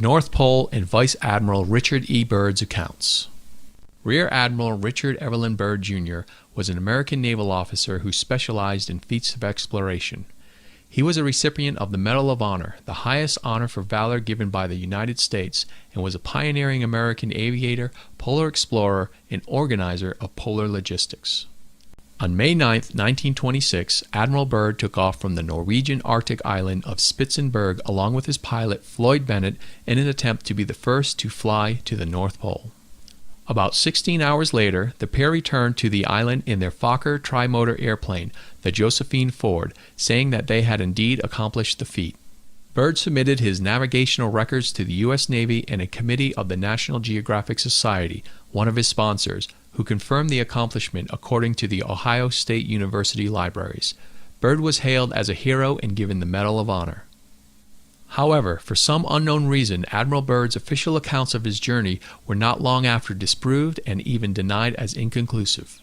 North Pole and Vice Admiral Richard E. Byrd's accounts. Rear Admiral Richard Evelyn Byrd, Jr. was an American naval officer who specialized in feats of exploration. He was a recipient of the Medal of Honor, the highest honor for valor given by the United States, and was a pioneering American aviator, polar explorer, and organizer of polar logistics. On May 9, 1926, Admiral Byrd took off from the Norwegian Arctic island of Spitzenberg along with his pilot Floyd Bennett in an attempt to be the first to fly to the North Pole. About 16 hours later, the pair returned to the island in their Fokker trimotor airplane, the Josephine Ford, saying that they had indeed accomplished the feat. Byrd submitted his navigational records to the U.S. Navy and a committee of the National Geographic Society, one of his sponsors, who confirmed the accomplishment according to the Ohio State University libraries. Byrd was hailed as a hero and given the Medal of Honor. However, for some unknown reason, Admiral Byrd's official accounts of his journey were not long after disproved and even denied as inconclusive.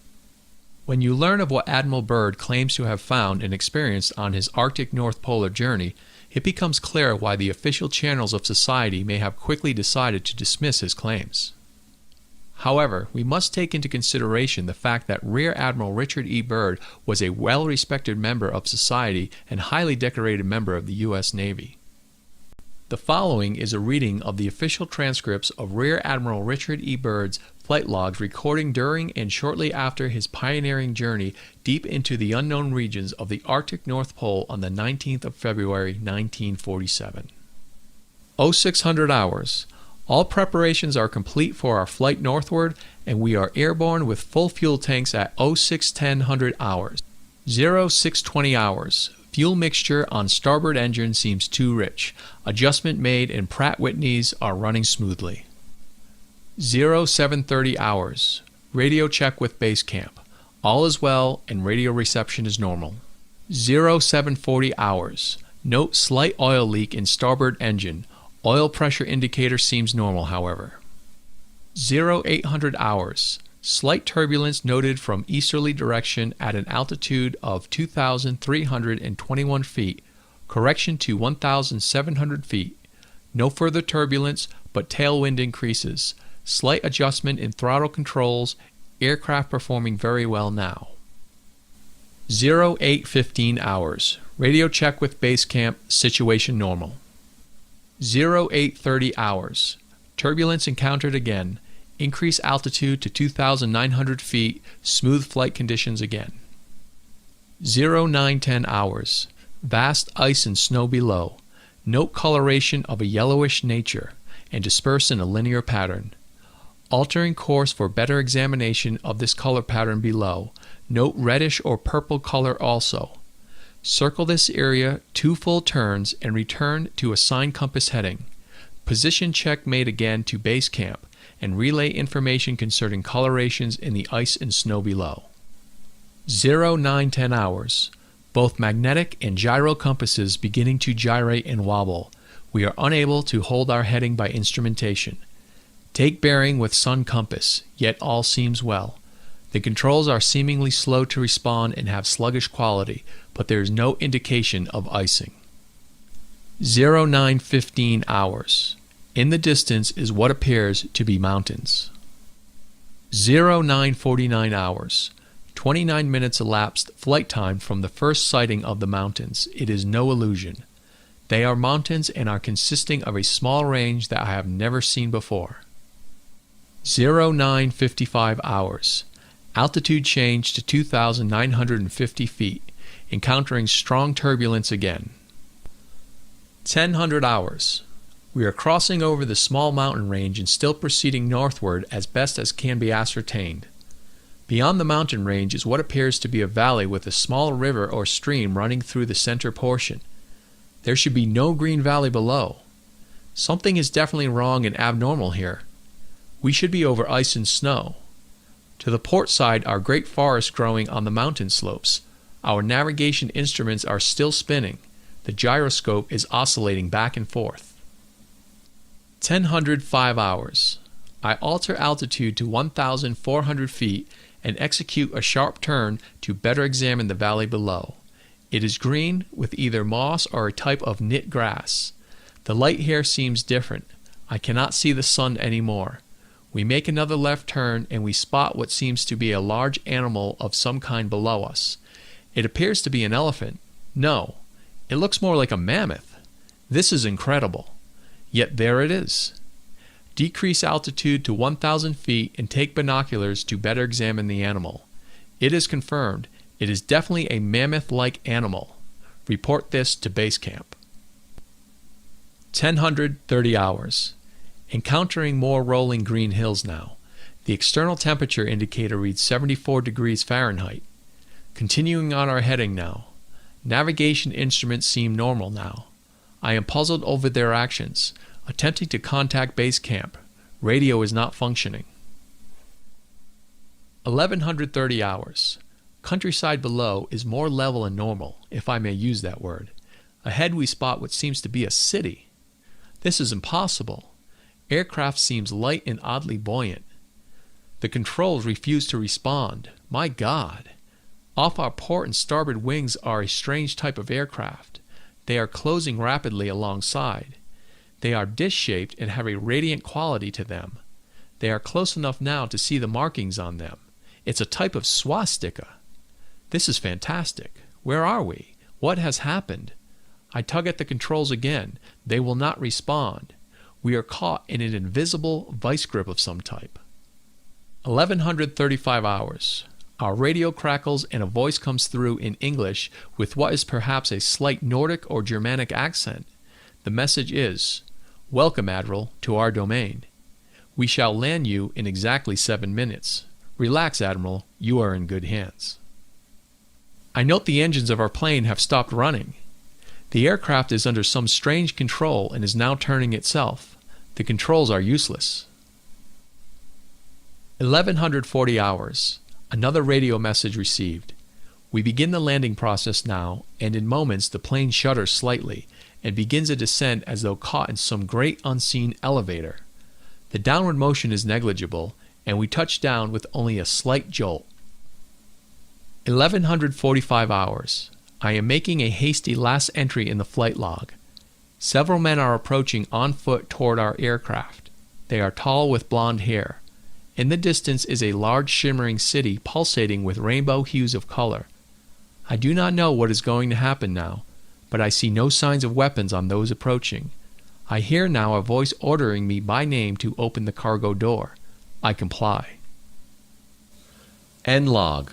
When you learn of what Admiral Byrd claims to have found and experienced on his Arctic North Polar journey, it becomes clear why the official channels of society may have quickly decided to dismiss his claims. However, we must take into consideration the fact that Rear Admiral Richard E. Byrd was a well-respected member of society and highly decorated member of the U.S. Navy. The following is a reading of the official transcripts of Rear Admiral Richard E. Byrd's flight logs recording during and shortly after his pioneering journey deep into the unknown regions of the Arctic North Pole on the 19th of February 1947. 0600 hours. All preparations are complete for our flight northward, and we are airborne with full fuel tanks at 0610 hours. 0620 hours. Fuel mixture on starboard engine seems too rich. Adjustment made and Pratt Whitneys are running smoothly. 0730 hours. Radio check with base camp. All is well and radio reception is normal. 0740 hours. Note slight oil leak in starboard engine. Oil pressure indicator seems normal, however. 0800 hours. Slight turbulence noted from easterly direction at an altitude of 2,321 feet. Correction to 1,700 feet. No further turbulence, but tailwind increases. Slight adjustment in throttle controls. Aircraft performing very well now. 0815 hours. Radio check with base camp. Situation normal. 0830 hours. Turbulence encountered again. Increase altitude to 2,900 feet. Smooth flight conditions again. 0910 hours. Vast ice and snow below. Note coloration of a yellowish nature and dispersed in a linear pattern. Altering course for better examination of this color pattern below. Note reddish or purple color also. Circle this area 2 full turns and return to assigned compass heading. Position check made again to base camp and relay information concerning colorations in the ice and snow below. 0910 hours. Both magnetic and gyro compasses beginning to gyrate and wobble. We are unable to hold our heading by instrumentation. Take bearing with sun compass, yet all seems well. The controls are seemingly slow to respond and have sluggish quality, but there is no indication of icing. 0915 hours. In the distance is what appears to be mountains. 0949 hours. 29 minutes elapsed flight time from the first sighting of the mountains. It is no illusion. They are mountains and are consisting of a small range that I have never seen before. 0955 hours. Altitude changed to 2,950 feet, encountering strong turbulence again. 1000 hours. We are crossing over the small mountain range and still proceeding northward as best as can be ascertained. Beyond the mountain range is what appears to be a valley with a small river or stream running through the center portion. There should be no green valley below. Something is definitely wrong and abnormal here. We should be over ice and snow. To the port side are great forests growing on the mountain slopes. Our navigation instruments are still spinning. The gyroscope is oscillating back and forth. 1005 hours. I alter altitude to 1,400 feet and execute a sharp turn to better examine the valley below. It is green with either moss or a type of knit grass. The light here seems different. I cannot see the sun anymore. We make another left turn and we spot what seems to be a large animal of some kind below us. It appears to be an elephant. No, it looks more like a mammoth. This is incredible. Yet there it is. Decrease altitude to 1,000 feet and take binoculars to better examine the animal. It is confirmed. It is definitely a mammoth-like animal. Report this to base camp. 1030 hours. Encountering more rolling green hills now. The external temperature indicator reads 74 degrees Fahrenheit. Continuing on our heading now. Navigation instruments seem normal now. I am puzzled over their actions. Attempting to contact base camp. Radio is not functioning. 1130 hours. Countryside below is more level and normal, if I may use that word. Ahead we spot what seems to be a city. This is impossible. Aircraft seems light and oddly buoyant. The controls refuse to respond. My God! Off our port and starboard wings are a strange type of aircraft. They are closing rapidly alongside. They are dish-shaped and have a radiant quality to them. They are close enough now to see the markings on them. It's a type of swastika. This is fantastic. Where are we? What has happened? I tug at the controls again. They will not respond. We are caught in an invisible vice grip of some type. 1135 hours. Our radio crackles and a voice comes through in English with what is perhaps a slight Nordic or Germanic accent. The message is, "Welcome, Admiral, to our domain. We shall land you in exactly 7 minutes. Relax, Admiral, you are in good hands." I note the engines of our plane have stopped running. The aircraft is under some strange control and is now turning itself. The controls are useless. 1140 hours. Another radio message received. We begin the landing process now, and in moments the plane shudders slightly and begins a descent as though caught in some great unseen elevator. The downward motion is negligible, and we touch down with only a slight jolt. 1145 hours. I am making a hasty last entry in the flight log. Several men are approaching on foot toward our aircraft. They are tall with blonde hair. In the distance is a large shimmering city pulsating with rainbow hues of color. I do not know what is going to happen now, but I see no signs of weapons on those approaching. I hear now a voice ordering me by name to open the cargo door. I comply. End log.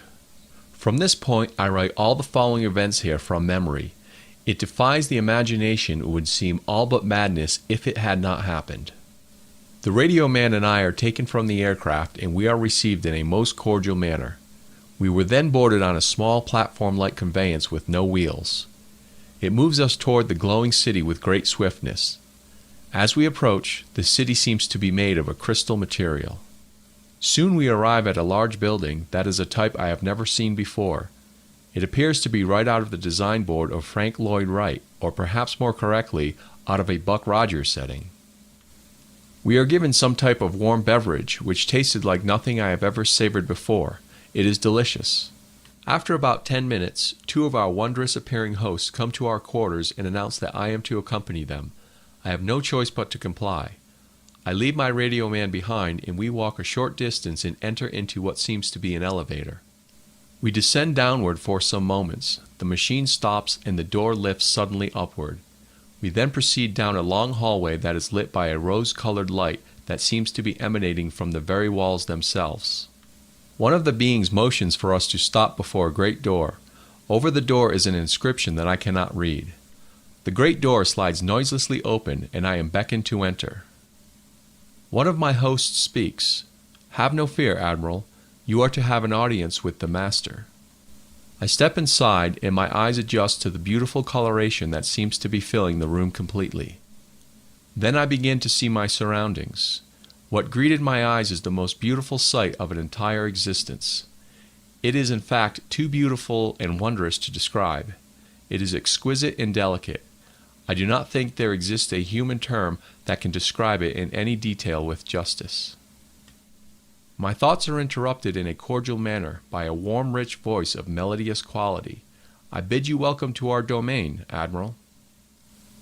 From this point, I write all the following events here from memory. It defies the imagination. It would seem all but madness if it had not happened. The radio man and I are taken from the aircraft, and we are received in a most cordial manner. We were then boarded on a small platform-like conveyance with no wheels. It moves us toward the glowing city with great swiftness. As we approach, the city seems to be made of a crystal material. Soon we arrive at a large building that is a type I have never seen before. It appears to be right out of the design board of Frank Lloyd Wright, or perhaps more correctly, out of a Buck Rogers setting. We are given some type of warm beverage, which tasted like nothing I have ever savored before. It is delicious. After about 10 minutes, 2 of our wondrous-appearing hosts come to our quarters and announce that I am to accompany them. I have no choice but to comply. I leave my radio man behind, and we walk a short distance and enter into what seems to be an elevator. We descend downward for some moments. The machine stops and the door lifts suddenly upward. We then proceed down a long hallway that is lit by a rose-colored light that seems to be emanating from the very walls themselves. One of the beings motions for us to stop before a great door. Over the door is an inscription that I cannot read. The great door slides noiselessly open, and I am beckoned to enter. One of my hosts speaks. "Have no fear, Admiral. You are to have an audience with the Master." I step inside, and my eyes adjust to the beautiful coloration that seems to be filling the room completely. Then I begin to see my surroundings. What greeted my eyes is the most beautiful sight of an entire existence. It is in fact too beautiful and wondrous to describe. It is exquisite and delicate. I do not think there exists a human term that can describe it in any detail with justice. My thoughts are interrupted in a cordial manner by a warm, rich voice of melodious quality. "I bid you welcome to our domain, Admiral."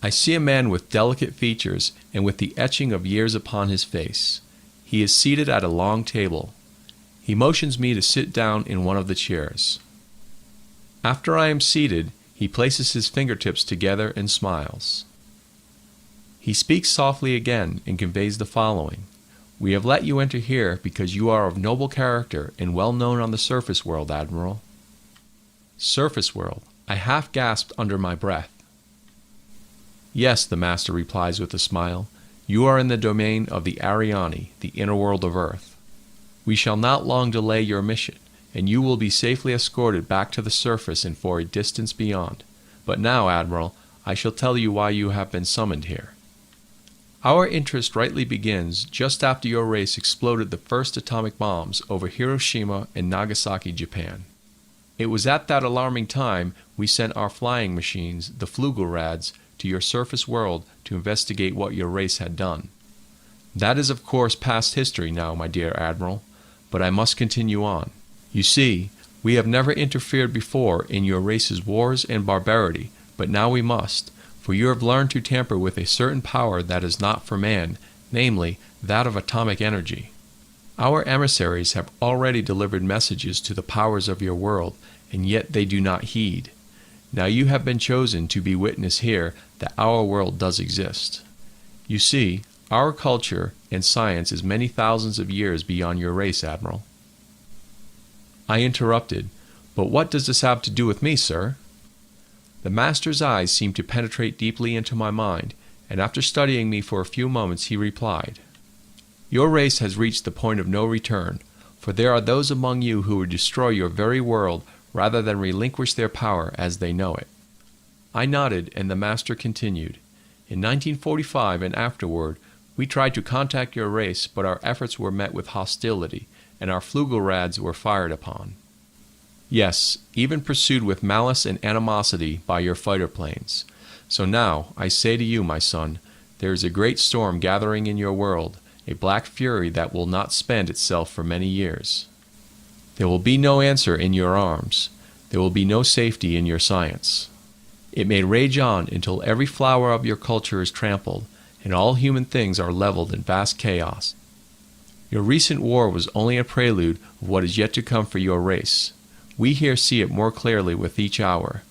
I see a man with delicate features and with the etching of years upon his face. He is seated at a long table. He motions me to sit down in one of the chairs. After I am seated, he places his fingertips together and smiles. He speaks softly again and conveys the following. We have let you enter here because you are of noble character and well known on the surface world, Admiral. Surface world, I half gasped under my breath. Yes, the Master replies with a smile. You are in the domain of the Arianni, the inner world of Earth. We shall not long delay your mission, and you will be safely escorted back to the surface and for a distance beyond. But now, Admiral, I shall tell you why you have been summoned here. Our interest rightly begins just after your race exploded the first atomic bombs over Hiroshima and Nagasaki, Japan. It was at that alarming time we sent our flying machines, the Flügelrads, to your surface world to investigate what your race had done. That is of course past history now, my dear Admiral, but I must continue on. You see, we have never interfered before in your race's wars and barbarity, but now we must, for you have learned to tamper with a certain power that is not for man, namely, that of atomic energy. Our emissaries have already delivered messages to the powers of your world, and yet they do not heed. Now you have been chosen to be witness here that our world does exist. You see, our culture and science is many thousands of years beyond your race, Admiral. I interrupted, but what does this have to do with me, sir? The Master's eyes seemed to penetrate deeply into my mind, and after studying me for a few moments he replied, Your race has reached the point of no return, for there are those among you who would destroy your very world rather than relinquish their power as they know it. I nodded, and the Master continued, In 1945 and afterward, we tried to contact your race, but our efforts were met with hostility, and our Flügelrads were fired upon. Yes, even pursued with malice and animosity by your fighter planes. So now, I say to you, my son, there is a great storm gathering in your world, a black fury that will not spend itself for many years. There will be no answer in your arms. There will be no safety in your science. It may rage on until every flower of your culture is trampled, and all human things are leveled in vast chaos. Your recent war was only a prelude of what is yet to come for your race. We here see it more clearly with each hour.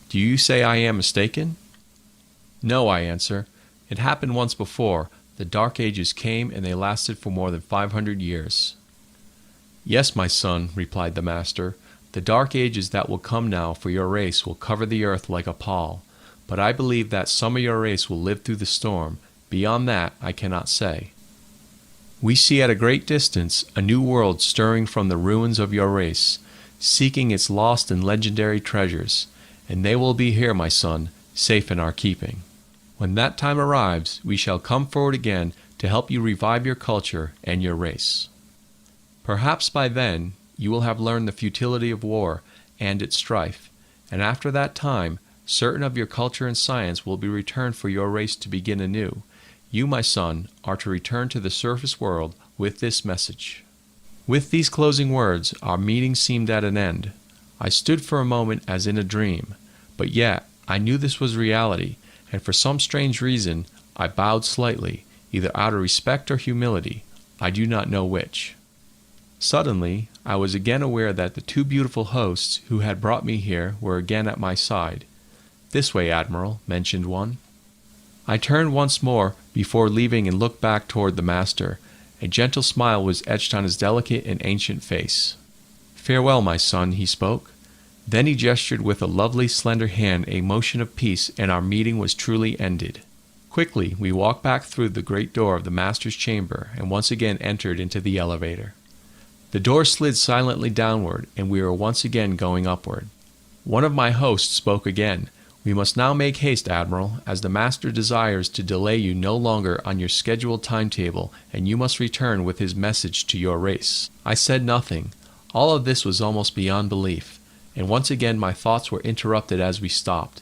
Do you say I am mistaken? No, I answer. It happened once before. The Dark Ages came and they lasted for more than 500 years. Yes, my son, replied the Master. The Dark Ages that will come now for your race will cover the earth like a pall. But I believe that some of your race will live through the storm. Beyond that, I cannot say. We see at a great distance a new world stirring from the ruins of your race, seeking its lost and legendary treasures, and they will be here, my son, safe in our keeping. When that time arrives, we shall come forward again to help you revive your culture and your race. Perhaps by then, you will have learned the futility of war and its strife, and after that time, certain of your culture and science will be returned for your race to begin anew. You, my son, are to return to the surface world with this message. With these closing words, our meeting seemed at an end. I stood for a moment as in a dream, but yet I knew this was reality, and for some strange reason I bowed slightly, either out of respect or humility, I do not know which. Suddenly, I was again aware that the two beautiful hosts who had brought me here were again at my side. This way, Admiral, mentioned one. I turned once more before leaving and looked back toward the Master. A gentle smile was etched on his delicate and ancient face. Farewell, my son, he spoke. Then he gestured with a lovely, slender hand a motion of peace, and our meeting was truly ended. Quickly, we walked back through the great door of the Master's chamber and once again entered into the elevator. The door slid silently downward, and we were once again going upward. One of my hosts spoke again. We must now make haste, Admiral, as the Master desires to delay you no longer on your scheduled timetable, and you must return with his message to your race. I said nothing. All of this was almost beyond belief, and once again my thoughts were interrupted as we stopped.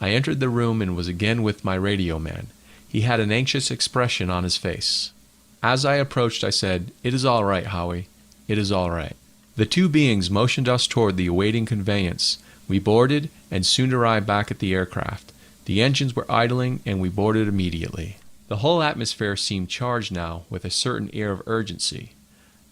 I entered the room and was again with my radio man. He had an anxious expression on his face. As I approached, I said, "It is all right, Howie. It is all right." The two beings motioned us toward the awaiting conveyance. We boarded and soon arrived back at the aircraft. The engines were idling, and we boarded immediately. The whole atmosphere seemed charged now with a certain air of urgency.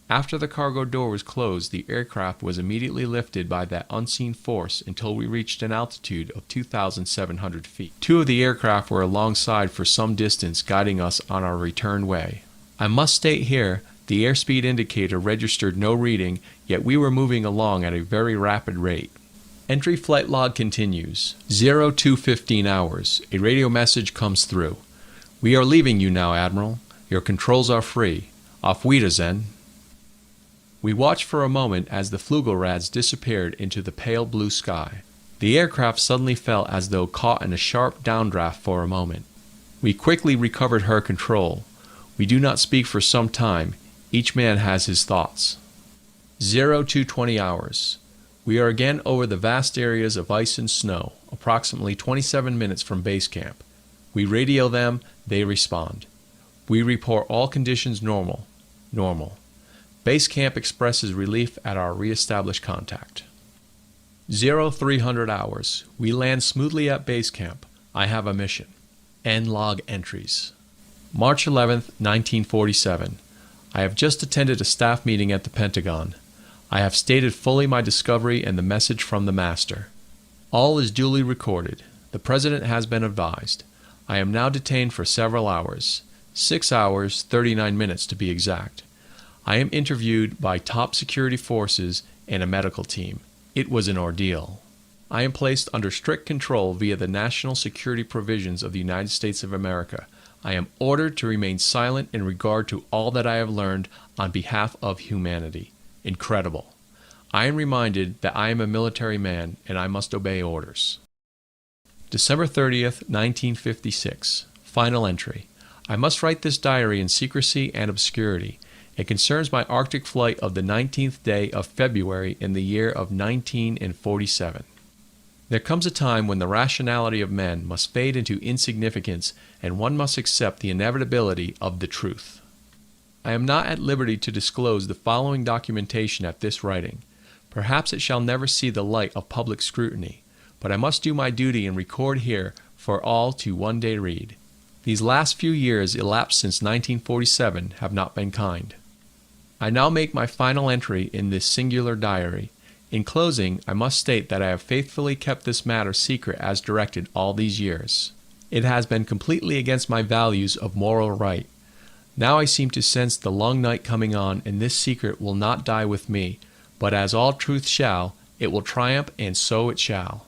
After the cargo door was closed, the aircraft was immediately lifted by that unseen force until we reached an altitude of 2,700 feet. Two of the aircraft were alongside for some distance, guiding us on our return way. I must state here, the airspeed indicator registered no reading, yet we were moving along at a very rapid rate. Entry flight log continues. 02:15 hours. A radio message comes through. We are leaving you now, Admiral. Your controls are free. Auf Wiedersehen. We watched for a moment as the Flugelrads disappeared into the pale blue sky. The aircraft suddenly felt as though caught in a sharp downdraft for a moment. We quickly recovered her control. We do not speak for some time. Each man has his thoughts. 02:20 hours. We are again over the vast areas of ice and snow, approximately 27 minutes from base camp. We radio them, they respond. We report all conditions normal. Base camp expresses relief at our re-established contact. 0300 hours. We land smoothly at base camp. I have a mission. End log entries. March 11th, 1947. I have just attended a staff meeting at the Pentagon. I have stated fully my discovery and the message from the Master. All is duly recorded. The President has been advised. I am now detained for several hours. 6 hours, 39 minutes to be exact. I am interviewed by top security forces and a medical team. It was an ordeal. I am placed under strict control via the national security provisions of the United States of America. I am ordered to remain silent in regard to all that I have learned on behalf of humanity. Incredible. I am reminded that I am a military man and I must obey orders. December 30th, 1956. Final entry. I must write this diary in secrecy and obscurity. It concerns my Arctic flight of the 19th day of February in the year of 1947. There comes a time when the rationality of men must fade into insignificance and one must accept the inevitability of the truth. I am not at liberty to disclose the following documentation at this writing. Perhaps it shall never see the light of public scrutiny, but I must do my duty and record here for all to one day read. These last few years elapsed since 1947 have not been kind. I now make my final entry in this singular diary. In closing, I must state that I have faithfully kept this matter secret as directed all these years. It has been completely against my values of moral right. Now I seem to sense the long night coming on, and this secret will not die with me, but as all truth shall, it will triumph, and so it shall.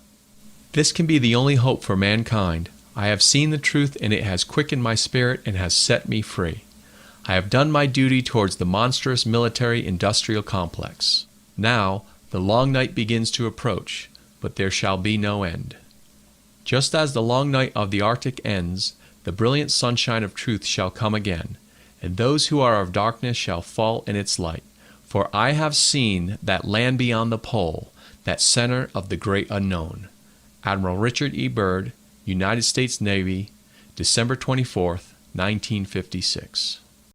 This can be the only hope for mankind. I have seen the truth, and it has quickened my spirit and has set me free. I have done my duty towards the monstrous military-industrial complex. Now, the long night begins to approach, but there shall be no end. Just as the long night of the Arctic ends, the brilliant sunshine of truth shall come again, and those who are of darkness shall fall in its light. For I have seen that land beyond the pole, that center of the great unknown. Admiral Richard E. Byrd, United States Navy, December 24th, 1956.